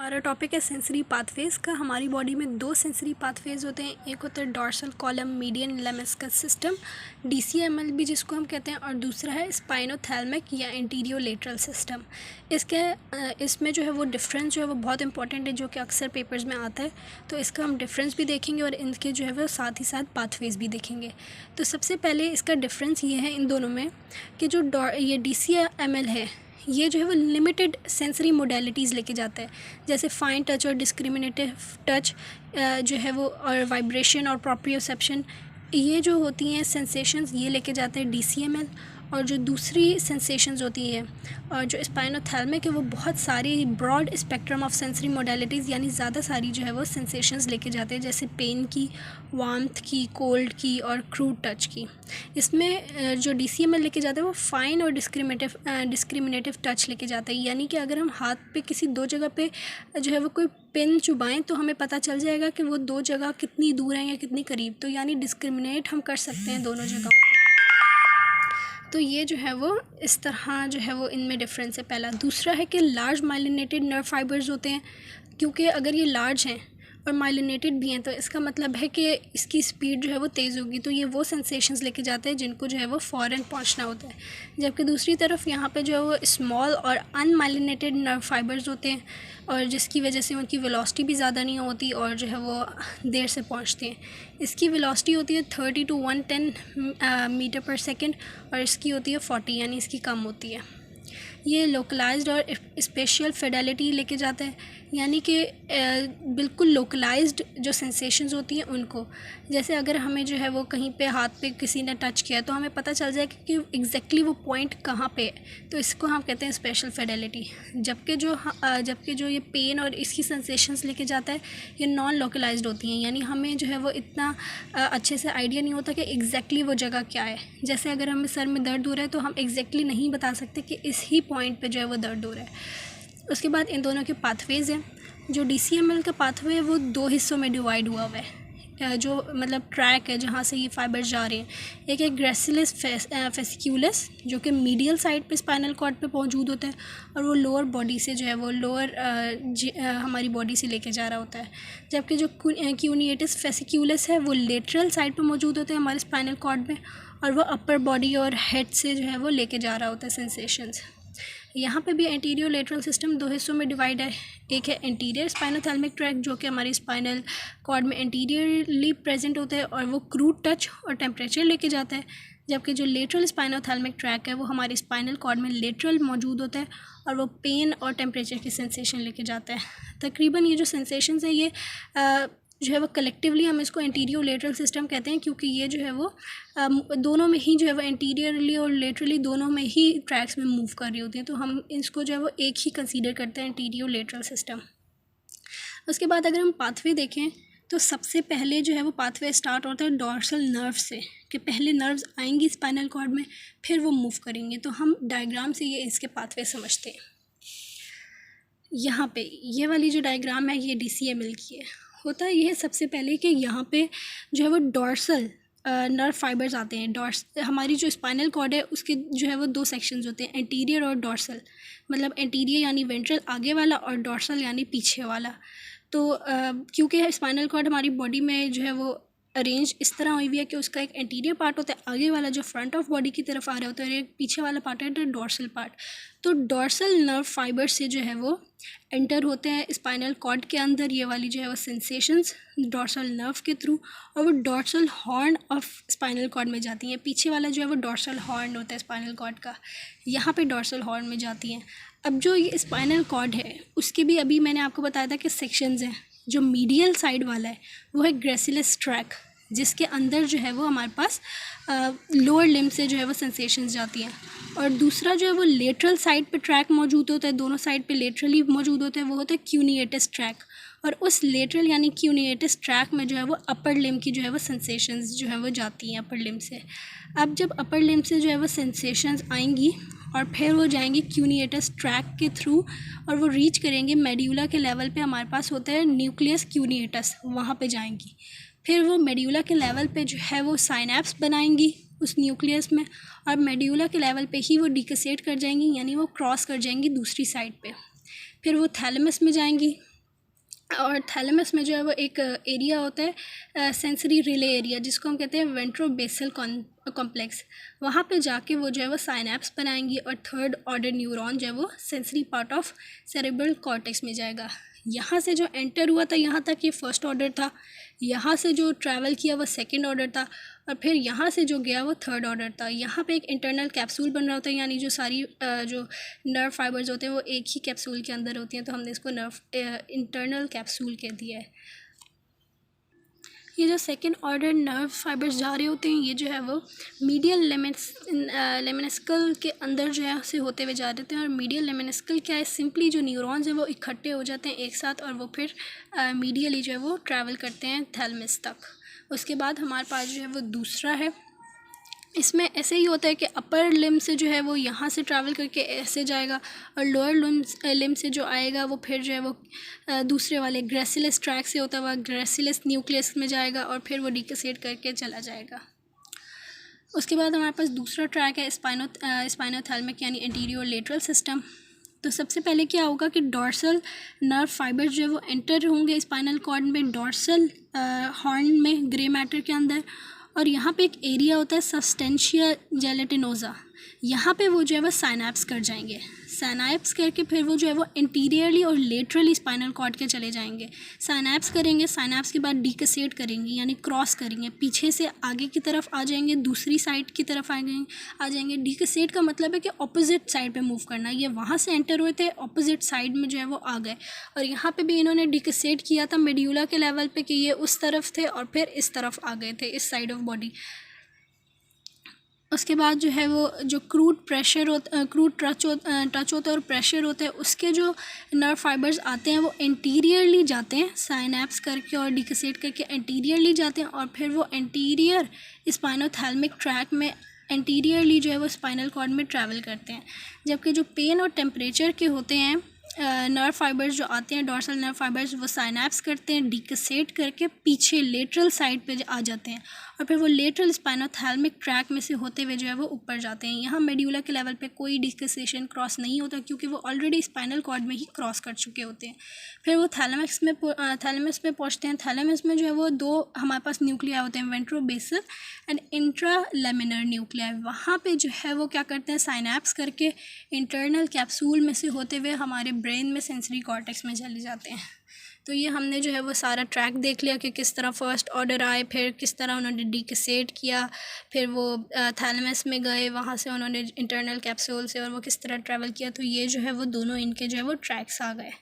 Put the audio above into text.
हमारा टॉपिक है sensory pathways का। हमारी बॉडी में दो सेंसरी पाथवेज़ होते हैं, एक होता है dorsal column median lemniscus system DCML भी जिसको हम कहते हैं, और दूसरा है स्पाइनोथैलेमिक या एंटीरियो लेटरल सिस्टम। इसमें जो है वो डिफरेंस जो है वो बहुत इंपॉर्टेंट है, जो कि अक्सर पेपर्स में आता है। तो इसका हम डिफरेंस भी देखेंगे और इनके जो है वो साथ ही साथ पाथवेज़ भी देखेंगे। तो सबसे पहले इसका डिफरेंस ये है इन दोनों में कि जो ये DCML है ये जो है वो लिमिटेड सेंसरी मोडेलिटीज़ लेके जाता है, जैसे फाइन टच और डिस्क्रिमिनेटिव टच जो है वो, और वाइब्रेशन और प्रॉप्रियोसेप्शन, ये जो होती हैं सेंसेशंस ये लेके जाते हैं DCML। और जो दूसरी सेंसेशंस होती हैं और जो स्पाइनोथैलेमिक है वो बहुत सारी broad spectrum of sensory modalities यानी ज़्यादा सारी जो है वो सेंसेशंस लेके जाते हैं, जैसे पेन की, वार्मथ की, कोल्ड की और क्रूड टच की। इसमें जो DCML लेके जाता है वो फाइन और डिस्क्रिमिनेटिव टच लेके जाता है, यानी कि अगर हम हाथ पे किसी दो जगह पे जो है वो कोई पिन चुभाएं तो हमें पता चल जाएगा कि वो दो जगह कितनी दूर हैं या कितनी करीब, तो यानी डिस्क्रिमिनेट हम कर सकते हैं दोनों जगहों को। तो ये जो है वो इस तरह जो है वो इनमें डिफरेंस है पहला। दूसरा है कि लार्ज माइलिनेटेड नर्व फाइबर्स होते हैं, क्योंकि अगर ये लार्ज हैं और माइलिनेटेड भी हैं तो इसका मतलब है कि इसकी स्पीड जो है वो तेज़ होगी, तो ये वो सेंसेशंस लेके जाते हैं जिनको जो है वो फ़ौरन पहुंचना होता है। जबकि दूसरी तरफ यहाँ पे जो है वो स्मॉल और अनमाइलिनेटेड नर्व फाइबर्स होते हैं, और जिसकी वजह से उनकी वेलोसिटी भी ज़्यादा नहीं होती और जो है वो देर से पहुँचते हैं। इसकी वेलोसिटी होती है 30 to 110 मीटर पर सेकेंड, और इसकी होती है 40, यानी इसकी कम होती है। ये लोकलाइज्ड और स्पेशियल फिडेलिटी लेके जाता है, यानी कि बिल्कुल लोकलाइज्ड जो सेंसेशंस होती हैं उनको, जैसे अगर हमें जो है वो कहीं पे हाथ पे किसी ने टच किया तो हमें पता चल जाएगा कि एग्जैक्टली वो पॉइंट कहाँ पे है, तो इसको हम कहते हैं स्पेशल फिडेलिटी। जबकि जो ये पेन और इसकी सेंसेशंस लेके जाता है ये नॉन लोकलाइज्ड होती हैं, यानी हमें जो है वो इतना अच्छे से आइडिया नहीं होता कि एग्जैक्टली वो जगह क्या है। जैसे अगर हमें सर में दर्द हो रहा है तो हम एग्जैक्टली नहीं बता सकते कि इस ही पॉइंट पे जो है वो दर्द हो रहा है। उसके बाद इन दोनों के पाथवेज़ हैं। जो DCML का पाथवे है वो दो हिस्सों में डिवाइड हुआ हुआ है, जो मतलब ट्रैक है जहाँ से ये फाइबर्स जा रहे हैं। एक है ग्रेसिलिस फेसिक्यूलस जो कि मीडियल साइड पे स्पाइनल कॉर्ड पे मौजूद होता है, और वो लोअर बॉडी से जो है वो हमारी बॉडी से लेके जा रहा होता है। जबकि जो क्यूनिएटिस फेसिक्यूलस है वो लेटरल साइड पे मौजूद होता है हमारे स्पाइनल कॉर्ड में, और वो अपर बॉडी और हेड से जो है वो लेके जा रहा होता है सेंसेशंस। यहाँ पे भी एंटीरियर लेटरल सिस्टम दो हिस्सों में डिवाइड है। एक है एंटीरियर स्पाइनोथैलेमिक ट्रैक जो कि हमारी स्पाइनल कॉर्ड में एंटीरियरली प्रेजेंट होता है और वो क्रूड टच और टेम्परेचर लेके जाता है, जबकि जो लेटरल स्पाइनोथैलेमिक ट्रैक है वो हमारी स्पाइनल कॉर्ड में लेटरल मौजूद होता है और वो पेन और टेम्परेचर की सेंसेशन लेके जाता है। तकरीबन ये जो सेंसेशंस है ये जो है वो कलेक्टिवली हम इसको एंटीरियर लेटरल सिस्टम कहते हैं, क्योंकि ये जो है वो दोनों में ही जो है वो एंटीरियरली और लेटरली दोनों में ही ट्रैक्स में मूव कर रही होती हैं, तो हम इसको जो है वो एक ही कंसीडर करते हैं एंटीरियर लेटरल सिस्टम। उसके बाद अगर हम पाथवे देखें तो सबसे पहले जो है वो पाथवे स्टार्ट होता है डॉर्सल नर्व से, कि पहले नर्व्स आएंगी स्पाइनल कॉर्ड में फिर वो मूव करेंगे। तो हम डायग्राम से ये इसके पाथवे समझते हैं। यहाँ पे ये वाली जो डायग्राम है ये DCML की है। होता है ये सबसे पहले कि यहाँ पे जो है वो डॉर्सल नर्व फाइबर्स आते हैं। हमारी जो स्पाइनल कॉर्ड है उसके जो है वो दो सेक्शंस होते हैं, एंटीरियर और डॉर्सल। मतलब एंटीरियर यानी वेंट्रल आगे वाला और डॉर्सल यानी पीछे वाला। तो क्योंकि स्पाइनल कॉर्ड हमारी बॉडी में जो है वो अरेंज इस तरह हुई हुई है कि उसका एक एंटीरियर पार्ट होता है आगे वाला जो फ्रंट ऑफ बॉडी की तरफ आ रहा होता है, और एक पीछे वाला पार्ट है डॉर्सल पार्ट। तो डॉर्सल नर्व फाइबर से जो है वो एंटर होते हैं स्पाइनल कॉर्ड के अंदर ये वाली जो है वो सेंसेशंस डॉर्सल नर्व के थ्रू, और वो dorsal horn of spinal cord में जाती हैं। पीछे वाला जो है वो डॉर्सल हॉर्न होता है स्पाइनल कॉर्ड का, यहाँ पे डॉर्सल हॉर्न में जाती हैं। अब जो ये स्पाइनल कॉर्ड है उसके भी अभी मैंने आपको बताया था कि सेक्शंस हैं। जो मीडियल साइड वाला है वो है ग्रेसिलिस ट्रैक, जिसके अंदर जो है वो हमारे पास लोअर लिम्ब से जो है वो सेंसेशंस जाती हैं, और दूसरा जो है वो लेटरल साइड पे ट्रैक मौजूद होता है, दोनों साइड पे लेटरली मौजूद होते हैं, वो होता है क्यूनिएटिस ट्रैक। और उस लेटरल यानी क्यूनिएटिस ट्रैक में जो है वो अपर लिम्ब की जो है वो सेंसेशंस जो है वो जाती हैं अपर लिम्ब से। अब जब अपर लिम्ब से जो है वो सेंसेशंस आएंगी और फिर वो जाएंगी क्यूनिएटिस ट्रैक के थ्रू और वो रीच करेंगे मेड्यूला के लेवल पे हमारे पास होता है न्यूक्लियस क्यूनिएटिस, वहाँ पे जाएंगी। फिर वो मेड्यूला के लेवल पे जो है वो साइनैप्स बनाएंगी उस न्यूक्लियस में, और मेड्यूला के लेवल पे ही वो डिकसेट कर जाएंगी, यानी वो क्रॉस कर जाएंगी दूसरी साइड पे। फिर वो थैलेमस में जाएंगी, और थैलेमस में जो है वो एक एरिया होता है सेंसरी रिले एरिया, जिसको हम कहते हैं वेंट्रोबेसल कॉम्प्लेक्स। वहाँ पे जाके वो जो है वो साइनैप्स बनाएंगी और थर्ड ऑर्डर न्यूरॉन जो है वो sensory part of cerebral cortex में जाएगा। यहाँ से जो एंटर हुआ था यहाँ तक ये फर्स्ट ऑर्डर था, यहाँ से जो ट्रैवल किया वो सेकंड ऑर्डर था, और फिर यहाँ से जो गया वो थर्ड ऑर्डर था। यहाँ पे एक इंटरनल कैप्सूल बन रहा होता है, यानी जो सारी जो नर्व फाइबर्स होते हैं वो एक ही कैप्सूल के अंदर होती हैं, तो हमने इसको इंटरनल कैप्सूल कह दिया है। ये जो सेकेंड ऑर्डर नर्व फाइबर्स जा रहे होते हैं ये जो है वो मीडियल लेमेनिस्कल के अंदर जो है से होते हुए जा रहे हैं। और मीडियल लेमेनिस्कल क्या है, सिंपली जो न्यूरॉन्स हैं वो इकट्ठे हो जाते हैं एक साथ और वो फिर मीडियली जो है वो ट्रैवल करते हैं थैलेमस तक। उसके बाद हमारे पास जो है वो दूसरा है, इसमें ऐसे ही होता है कि अपर लिम से जो है वो यहाँ से ट्रैवल करके ऐसे जाएगा और लोअर लिम से जो आएगा वो फिर जो है वो दूसरे वाले ग्रेसिलस ट्रैक से होता हुआ ग्रेसिलस न्यूक्लियस में जाएगा और फिर वो डिकसेट करके चला जाएगा। उसके बाद हमारे पास दूसरा ट्रैक है स्पाइनोथैलेमिक यानी एंटीरियर लेटरल सिस्टम। तो सबसे पहले क्या होगा कि डॉर्सल नर्व फाइबर्स जो है वो एंटर होंगे स्पाइनल कॉर्ड में डॉर्सल हॉर्न में ग्रे मैटर के अंदर, और यहाँ पे एक एरिया होता है सब्सटेंशिया जेलेटिनोजा, यहाँ पे वो जो है वो साइनैप्स कर जाएंगे। साइनैप्स करके फिर वो जो है वो इंटीरियरली और लेटरली स्पाइनल कॉर्ड के चले जाएंगे। साइनैप्स करेंगे, साइनैप्स के बाद डिकसेट करेंगे यानी क्रॉस करेंगे, पीछे से आगे की तरफ आ जाएंगे, दूसरी साइड की तरफ आ जाएंगे। डिकसेट का मतलब है कि ऑपोजिट साइड पे मूव करना। ये वहाँ से एंटर हुए थे, ऑपोजिट साइड में जो है वो आ गए, और यहाँ पे भी इन्होंने डिकसेट किया था मेड्यूला के लेवल पे कि ये उस तरफ थे और फिर इस तरफ आ गए थे, इस साइड ऑफ बॉडी। उसके बाद जो है वो जो क्रूड टच होता है और प्रेशर होता है, उसके जो नर्व फाइबर्स आते हैं वो एंटीरियरली जाते हैं साइनैप्स करके और डिकसेट करके एंटीरियरली जाते हैं, और फिर वो एंटीरियर स्पाइनोथैलेमिक ट्रैक में एंटीरियरली जो है वो स्पाइनल कॉर्ड में ट्रैवल करते हैं। जबकि जो पेन और टेम्परेचर के होते हैं नर्व फाइबर्स जो आते हैं डॉर्सल नर्व फाइबर्स, वो साइनैप्स करते हैं, डिकसेट करके पीछे लेटरल साइड पे आ जाते हैं और फिर वो लेटरल स्पाइनोथैलेमिक ट्रैक में से होते हुए जो है वो ऊपर जाते हैं। यहाँ मेड्यूला के लेवल पे कोई डिकसेशन क्रॉस नहीं होता क्योंकि वो ऑलरेडी स्पाइनल कॉर्ड में ही क्रॉस कर चुके होते हैं। फिर वो थैलेमस में पहुँचते हैं। थैलेमस में जो है वो दो हमारे पास न्यूक्लिया होते हैं, वेंट्रोबेसल एंड इंट्रालेमिनर न्यूक्लिया। वहाँ पे जो है वो क्या करते हैं, साइनैप्स करके इंटरनल कैप्सूल में से होते हुए हमारे ब्रेन में सेंसरी कॉर्टेक्स में चले जाते हैं। तो ये हमने जो है वो सारा ट्रैक देख लिया कि किस तरह फर्स्ट ऑर्डर आए, फिर किस तरह उन्होंने डिकसेट किया, फिर वो थैलेमस में गए, वहाँ से उन्होंने इंटरनल कैप्सूल से, और वो किस तरह ट्रैवल किया। तो ये जो है वो दोनों इनके जो है वो ट्रैक्स आ गए।